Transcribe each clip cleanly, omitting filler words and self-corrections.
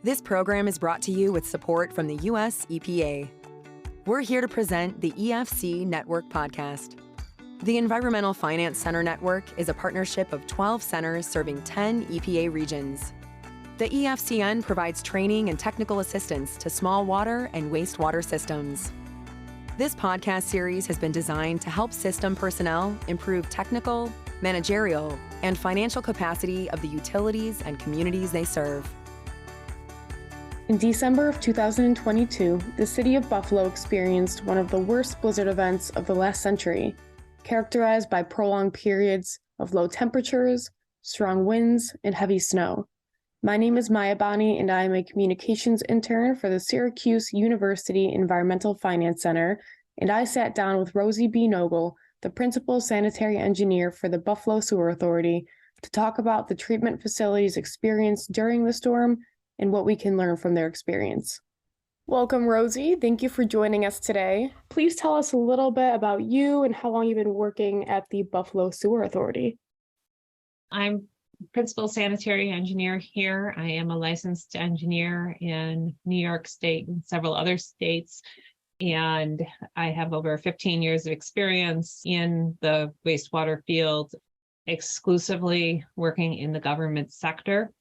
This program is brought to you with support from the U.S. EPA. We're here to present the EFC Network podcast. The Environmental Finance Center Network is a partnership of 12 centers serving 10 EPA regions. The EFCN provides training and technical assistance to small water and wastewater systems. This podcast series has been designed to help system personnel improve technical, managerial, and financial capacity of the utilities and communities they serve. In December of 2022, the city of Buffalo experienced one of the worst blizzard events of the last century, characterized by prolonged periods of low temperatures, strong winds, and heavy snow. My name is Mya Bonney, and I am a communications intern for the Syracuse University Environmental Finance Center, and I sat down with Rosie B, the Principal Sanitary Engineer for the Buffalo Sewer Authority, to talk about the treatment facility's experience during the storm and what we can learn from their experience. Welcome, Rosie. Thank you for joining us today. Please tell us a little bit about you and how long you've been working at the Buffalo Sewer Authority. I'm Principal Sanitary Engineer here. I am a licensed engineer in New York State and several other states, and I have over 15 years of experience in the wastewater field, exclusively working in the government sector.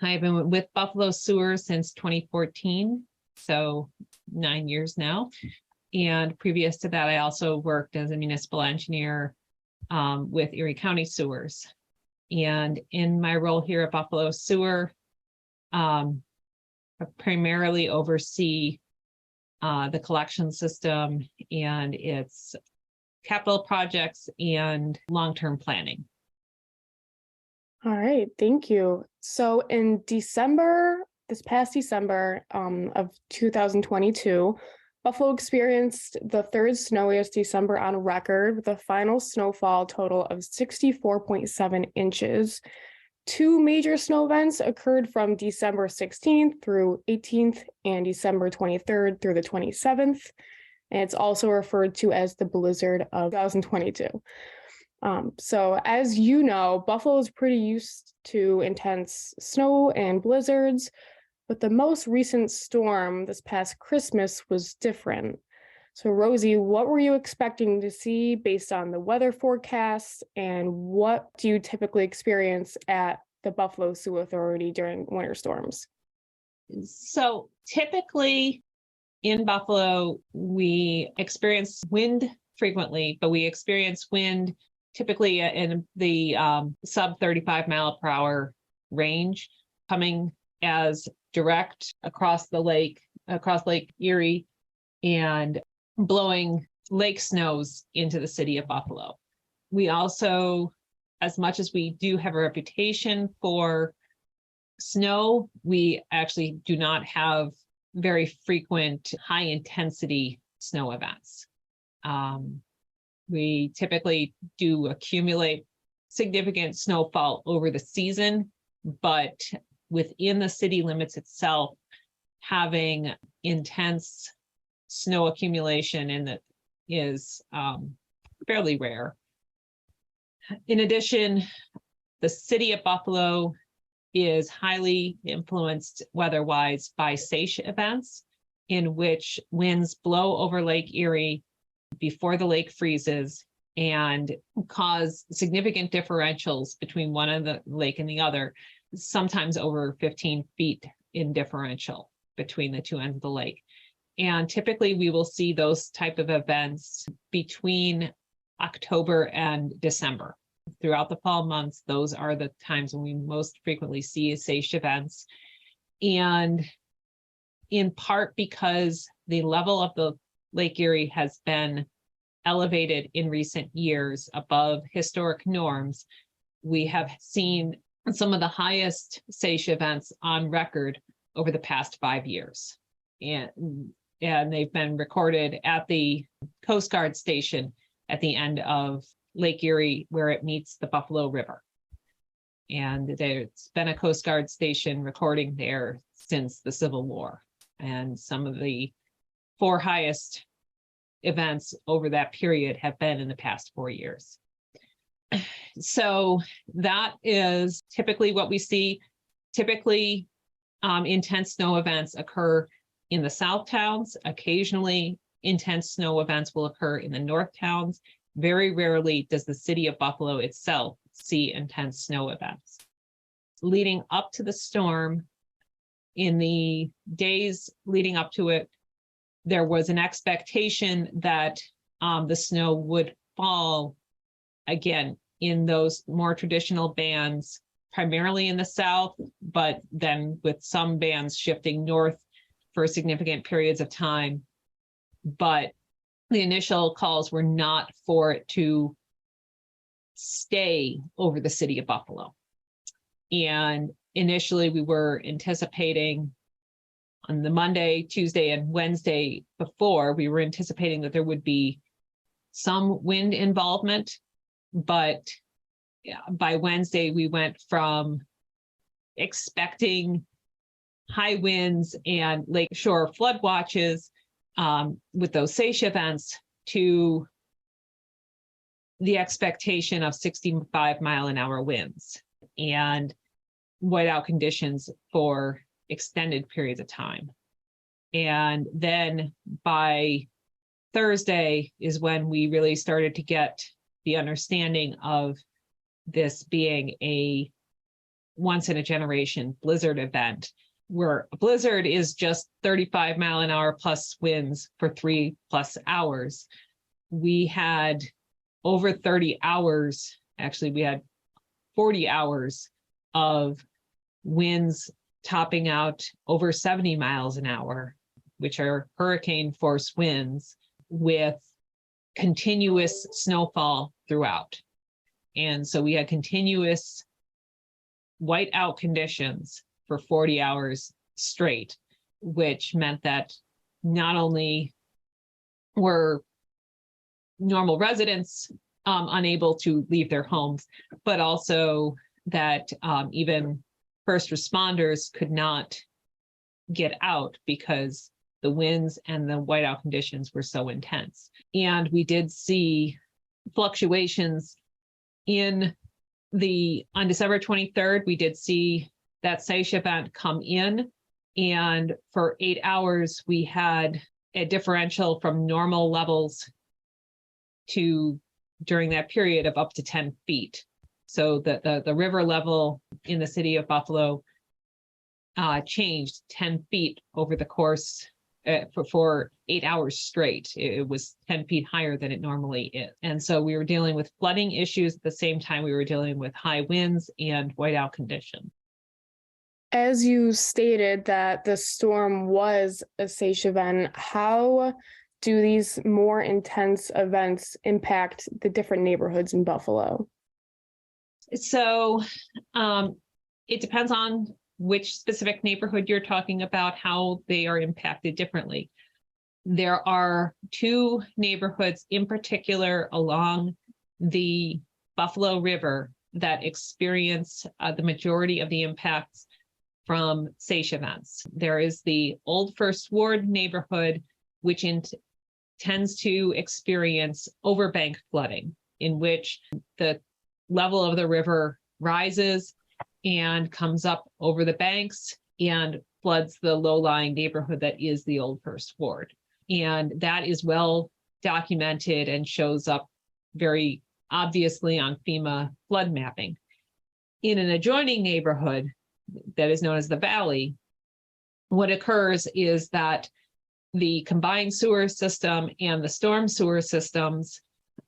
I've been with Buffalo Sewer since 2014, so 9 years now. And previous to that, I also worked as a municipal engineer with Erie County Sewers. And in my role here at Buffalo Sewer, I primarily oversee the collection system and its capital projects and long-term planning. All right, thank you. So in December, this past December of 2022, Buffalo experienced the third snowiest December on record with a final snowfall total of 64.7 inches. Two major snow events occurred from December 16th through 18th and December 23rd through the 27th. And it's also referred to as the blizzard of 2022. So as you know, Buffalo is pretty used to intense snow and blizzards, but the most recent storm this past Christmas was different. So Rosie, what were you expecting to see based on the weather forecast, and what do you typically experience at the Buffalo Sewer Authority during winter storms? So typically in Buffalo, we experience wind frequently, but we experience wind typically in the sub 35 mile per hour range, coming as direct across Lake Erie and blowing lake snows into the city of Buffalo. We also, as much as we do have a reputation for snow, we actually do not have very frequent high intensity snow events. We typically do accumulate significant snowfall over the season, but within the city limits itself, having intense snow accumulation is fairly rare. In addition, the city of Buffalo is highly influenced weather-wise by seiche events, in which winds blow over Lake Erie before the lake freezes and cause significant differentials between one of the lake and the other, sometimes over 15 feet in differential between the two ends of the lake. And typically we will see those type of events between October and December. Throughout the fall months, those are the times when we most frequently see seiche events. And in part because the level of the Lake Erie has been elevated in recent years above historic norms, we have seen some of the highest seiche events on record over the past 5 years. And they've been recorded at the Coast Guard station at the end of Lake Erie, where it meets the Buffalo River. And there's been a Coast Guard station recording there since the Civil War. And some of the 4 highest events over that period have been in the past 4 years. So that is typically what we see. Typically, intense snow events occur in the south towns. Occasionally, intense snow events will occur in the north towns. Very rarely does the city of Buffalo itself see intense snow events. Leading up to the storm, in the days leading up to it, there was an expectation that the snow would fall again in those more traditional bands, primarily in the south, but then with some bands shifting north for significant periods of time. But the initial calls were not for it to stay over the city of Buffalo. And initially we were anticipating on the Monday, Tuesday, and Wednesday before, we were anticipating that there would be some wind involvement, but by Wednesday we went from expecting high winds and lakeshore flood watches with those SAISH events to the expectation of 65-mile-an-hour winds and whiteout conditions for extended periods of time. And then by Thursday is when we really started to get the understanding of this being a once-in-a-generation blizzard event, where a blizzard is just 35-mile-an-hour plus winds for 3+ hours. We had over 30 hours, actually we had 40 hours of winds topping out over 70 miles an hour, which are hurricane force winds with continuous snowfall throughout. And so we had continuous whiteout conditions for 40 hours straight, which meant that not only were normal residents unable to leave their homes, but also that even first responders could not get out because the winds and the whiteout conditions were so intense. And we did see fluctuations on December 23rd, we did see that SAISH event come in, and for 8 hours, we had a differential from normal levels to during that period of up to 10 feet. So the river level in the city of Buffalo changed 10 feet over the course for 8 hours straight. It was 10 feet higher than it normally is. And so we were dealing with flooding issues at the same time we were dealing with high winds and whiteout conditions. As you stated that the storm was a SAISH event, how do these more intense events impact the different neighborhoods in Buffalo? So it depends on which specific neighborhood you're talking about, how they are impacted differently. There are two neighborhoods in particular along the Buffalo River that experience the majority of the impacts from SAISH events. There is the Old First Ward neighborhood, which tends to experience overbank flooding, in which the level of the river rises and comes up over the banks and floods the low-lying neighborhood that is the Old First Ward. And that is well documented and shows up very obviously on FEMA flood mapping. In an adjoining neighborhood that is known as the Valley, what occurs is that the combined sewer system and the storm sewer systems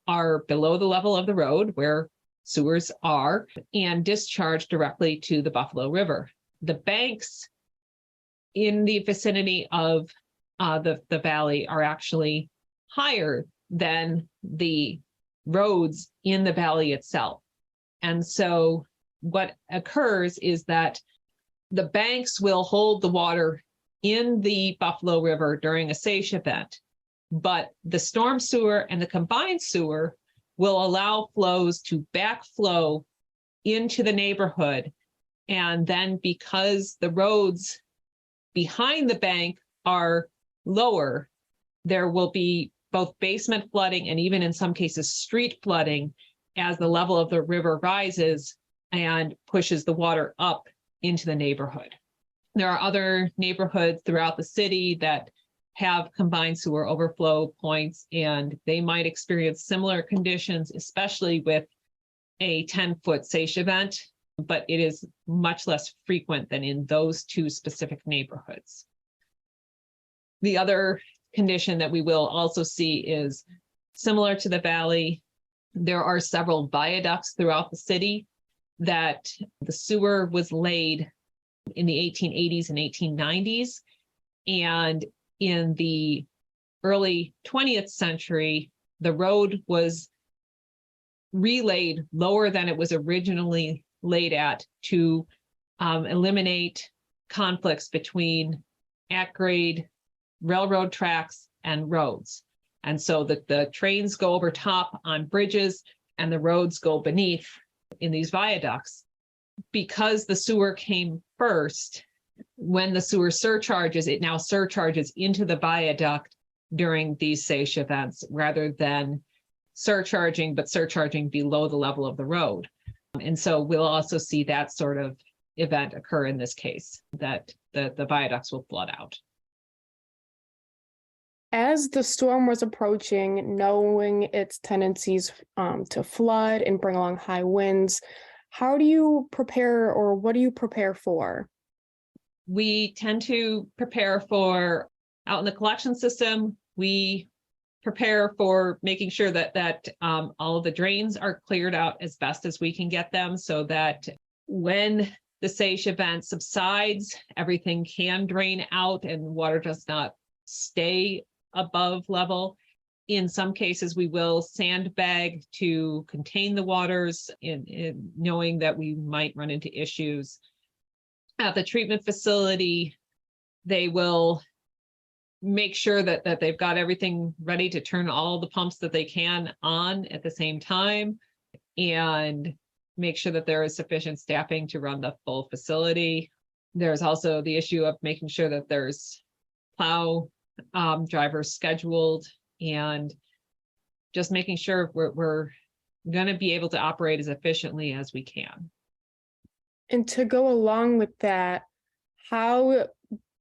are below the level of the road where sewers are and discharge directly to the Buffalo River. The banks in the vicinity of the valley are actually higher than the roads in the valley itself. And so what occurs is that the banks will hold the water in the Buffalo River during a SAISH event, but the storm sewer and the combined sewer will allow flows to backflow into the neighborhood. And then because the roads behind the bank are lower, there will be both basement flooding and even in some cases street flooding as the level of the river rises and pushes the water up into the neighborhood. There are other neighborhoods throughout the city that have combined sewer overflow points, and they might experience similar conditions, especially with a 10-foot SAISH event, but it is much less frequent than in those two specific neighborhoods. The other condition that we will also see is similar to the valley. There are several viaducts throughout the city that the sewer was laid in the 1880s and 1890s. And in the early 20th century, the road was relayed lower than it was originally laid at to eliminate conflicts between at-grade railroad tracks and roads. And so that the trains go over top on bridges and the roads go beneath in these viaducts. Because the sewer came first, when the sewer surcharges, it now surcharges into the viaduct during these SAISH events rather than surcharging, but surcharging below the level of the road. And so we'll also see that sort of event occur in this case, that the viaducts will flood out. As the storm was approaching, knowing its tendencies to flood and bring along high winds, how do you prepare, or what do you prepare for? We tend to prepare for, out in the collection system, we prepare for making sure that all of the drains are cleared out as best as we can get them, so that when the SAISH event subsides, everything can drain out and water does not stay above level. In some cases, we will sandbag to contain the waters in knowing that we might run into issues. At the treatment facility, they will make sure that they've got everything ready to turn all the pumps that they can on at the same time, and make sure that there is sufficient staffing to run the full facility. There's also the issue of making sure that there's plow drivers scheduled, and just making sure we're going to be able to operate as efficiently as we can. And to go along with that, how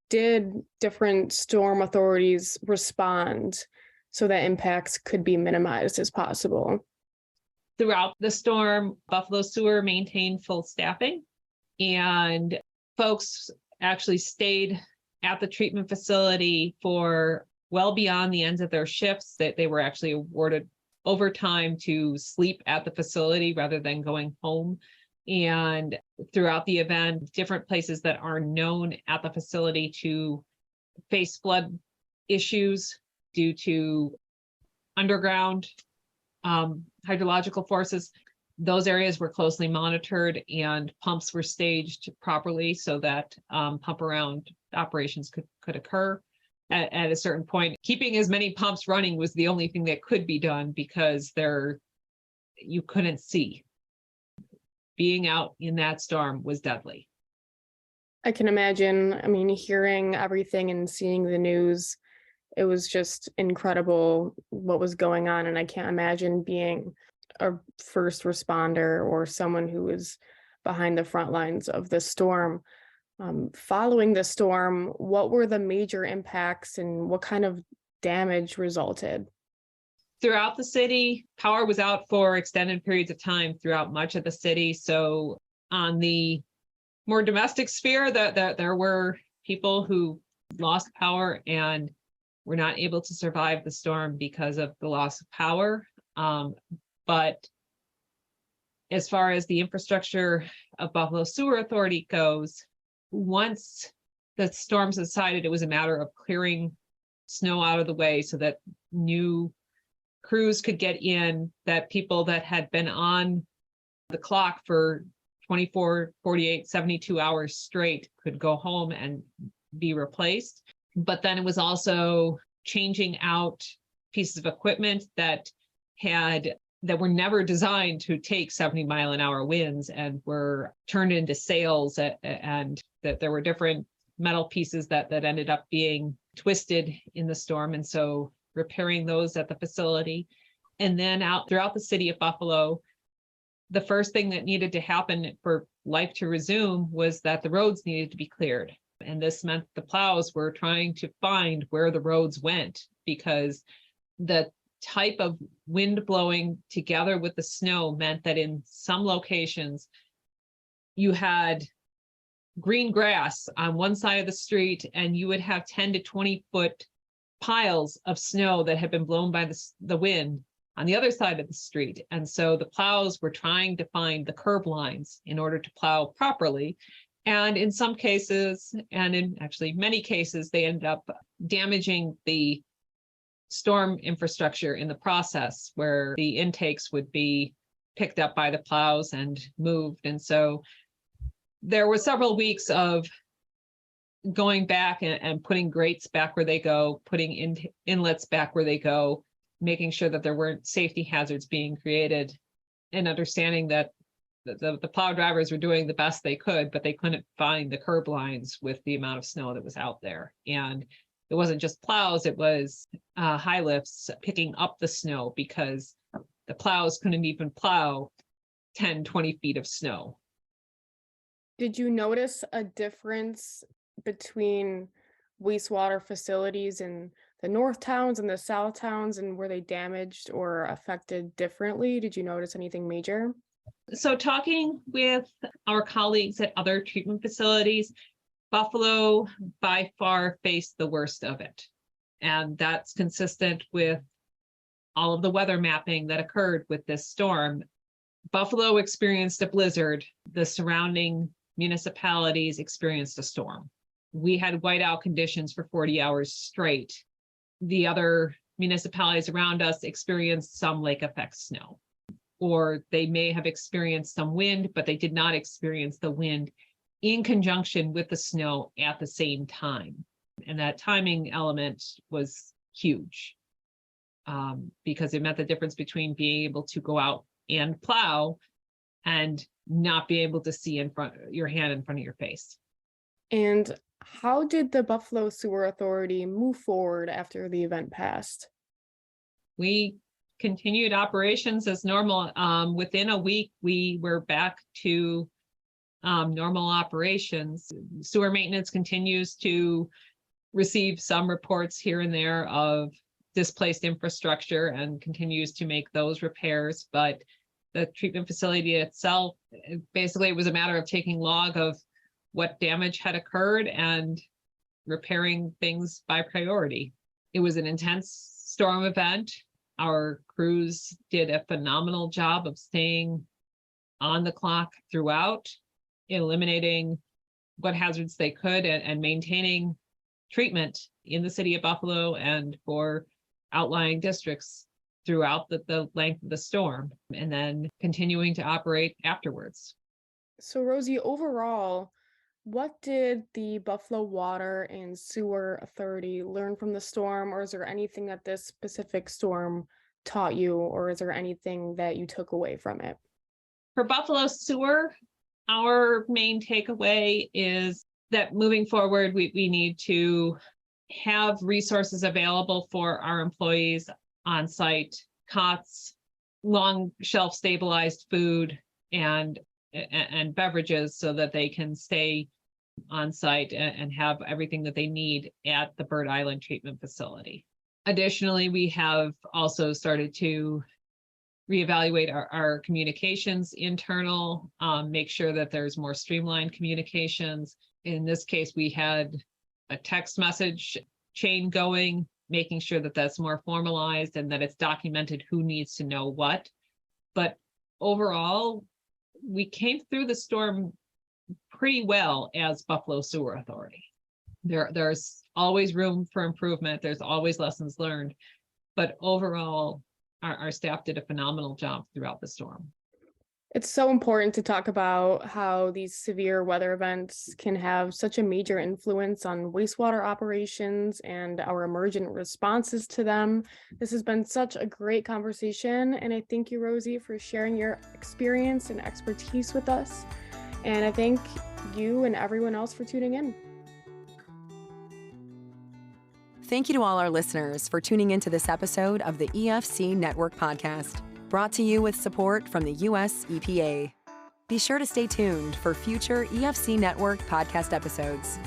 did different storm authorities respond so that impacts could be minimized as possible? Throughout the storm, Buffalo Sewer maintained full staffing, and folks actually stayed at the treatment facility for well beyond the ends of their shifts. That they were actually awarded overtime to sleep at the facility rather than going home. And throughout the event, different places that are known at the facility to face flood issues due to underground hydrological forces, those areas were closely monitored and pumps were staged properly so that pump around operations could occur. At a certain point, keeping as many pumps running was the only thing that could be done because you couldn't see. Being out in that storm was deadly. I can imagine, hearing everything and seeing the news, it was just incredible what was going on. And I can't imagine being a first responder or someone who was behind the front lines of the storm. Following the storm, what were the major impacts and what kind of damage resulted? Throughout the city, power was out for extended periods of time throughout much of the city. So on the more domestic sphere, that there were people who lost power and were not able to survive the storm because of the loss of power. But as far as the infrastructure of Buffalo Sewer Authority goes, once the storm subsided, it was a matter of clearing snow out of the way so that new crews could get in, that people that had been on the clock for 24, 48, 72 hours straight could go home and be replaced. But then it was also changing out pieces of equipment that were never designed to take 70-mile-an-hour winds and were turned into sails, and that there were different metal pieces that ended up being twisted in the storm. And so repairing those at the facility. And then out throughout the city of Buffalo, the first thing that needed to happen for life to resume was that the roads needed to be cleared. And this meant the plows were trying to find where the roads went, because the type of wind blowing together with the snow meant that in some locations you had green grass on one side of the street and you would have 10 to 20 foot piles of snow that had been blown by the wind on the other side of the street. And so the plows were trying to find the curb lines in order to plow properly. And in some cases, and in actually many cases, they ended up damaging the storm infrastructure in the process, where the intakes would be picked up by the plows and moved. And so there were several weeks of going back and putting grates back where they go, putting inlets back where they go, making sure that there weren't safety hazards being created, and understanding that the plow drivers were doing the best they could, but they couldn't find the curb lines with the amount of snow that was out there. And it wasn't just plows, it was high lifts picking up the snow, because the plows couldn't even plow 10, 20 feet of snow. Did you notice a difference between wastewater facilities in the north towns and the south towns, and were they damaged or affected differently? Did you notice anything major? So talking with our colleagues at other treatment facilities, Buffalo by far faced the worst of it. And that's consistent with all of the weather mapping that occurred with this storm. Buffalo experienced a blizzard. The surrounding municipalities experienced a storm. We had whiteout conditions for 40 hours straight. The other municipalities around us experienced some lake effect snow, or they may have experienced some wind, but they did not experience the wind in conjunction with the snow at the same time. And that timing element was huge, because it meant the difference between being able to go out and plow and not be able to see your hand in front of your face. And how did the Buffalo Sewer Authority move forward after the event passed? We continued operations as normal. Within a week, we were back to normal operations. Sewer maintenance continues to receive some reports here and there of displaced infrastructure and continues to make those repairs. But the treatment facility itself, basically, it was a matter of taking log of what damage had occurred and repairing things by priority. It was an intense storm event. Our crews did a phenomenal job of staying on the clock throughout, eliminating what hazards they could and maintaining treatment in the city of Buffalo and for outlying districts throughout the length of the storm, and then continuing to operate afterwards. So Rosie, overall, what did the Buffalo Water and Sewer Authority learn from the storm, or is there anything that this specific storm taught you, or is there anything that you took away from it? For Buffalo Sewer, our main takeaway is that moving forward, we need to have resources available for our employees on site, cots, long shelf stabilized food, and beverages, so that they can stay on site and have everything that they need at the Bird Island treatment facility. Additionally, we have also started to reevaluate our communications internal, make sure that there's more streamlined communications. In this case, we had a text message chain going, making sure that that's more formalized and that it's documented who needs to know what. But overall, we came through the storm pretty well as Buffalo Sewer Authority. There's always room for improvement. There's always lessons learned. But overall, our staff did a phenomenal job throughout the storm. It's so important to talk about how these severe weather events can have such a major influence on wastewater operations and our emergent responses to them. This has been such a great conversation, and I thank you, Rosie, for sharing your experience and expertise with us. And I thank you and everyone else for tuning in. Thank you to all our listeners for tuning into this episode of the EFC Network Podcast, brought to you with support from the U.S. EPA. Be sure to stay tuned for future EFC Network podcast episodes.